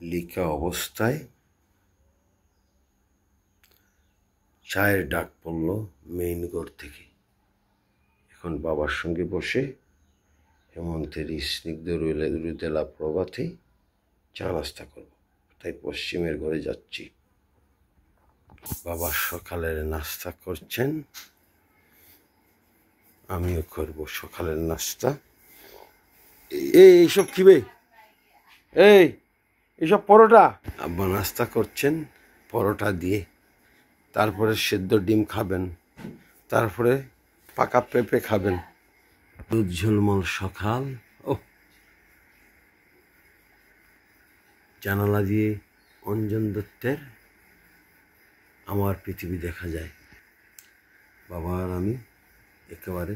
লিখা অবস্থায় চায়ের ডাক পড়ল মেইন ঘর থেকে। এখন বাবার সঙ্গে বসে হেমন্তের স্নিগ্ধ রুদেলা প্রভাতে চা নাস্তা করব, তাই পশ্চিমের ঘরে যাচ্ছি। বাবা সকালের নাস্তা করছেন, আমিও করব সকালের নাস্তা। এইসব খিবে, এইসব পরোটা। আব্বা নাস্তা করছেন পরোটা দিয়ে, তারপরে সেদ্ধ ডিম খাবেন, তারপরে পাকা পেঁপে খাবেন। দুধ ঝলমল সকাল। ও জানালা দিয়ে অঞ্জন দত্তের আমার পৃথিবী দেখা যায়। বাবা আর আমি একেবারে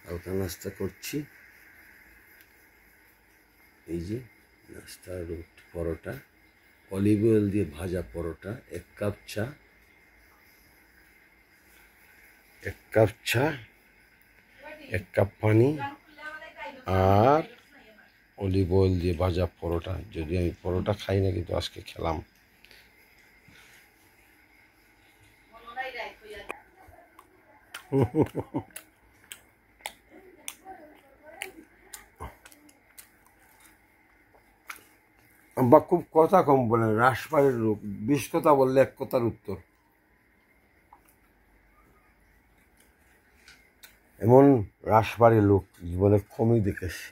হালকা নাস্তা করছি। এই যে নাস্তা, পরোটা, অলিভ অয়েল দিয়ে ভাজা পরোটা, এক কাপ চা, এক কাপ পানি আর অলিভ অয়েল দিয়ে ভাজা পরোটা। যদি আমি পরোটা খাই না, কিন্তু আজকে খেলাম। আব্বা খুব কথা কম বলেন, রাসবাড়ির লোক। 20 কথা বললে 1 কথার উত্তর। এমন রাসবাড়ির লোক জীবনে কমই দেখেছি।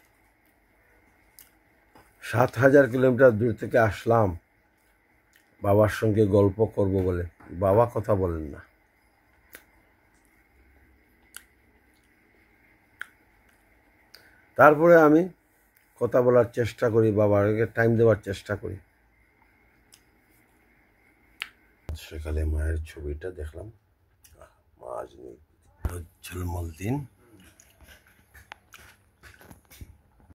7000 কিলোমিটার দূর থেকে আসলাম বাবার সঙ্গে গল্প করব বলে, বাবা কথা বলেন না। তারপরে আমি কথা বলার চেষ্টা করি, বাবাকে টাইম দেওয়ার চেষ্টা করি। সকালে মায়ের ছবিটা দেখলাম, মা আজ নেই। ঝলমল দিন।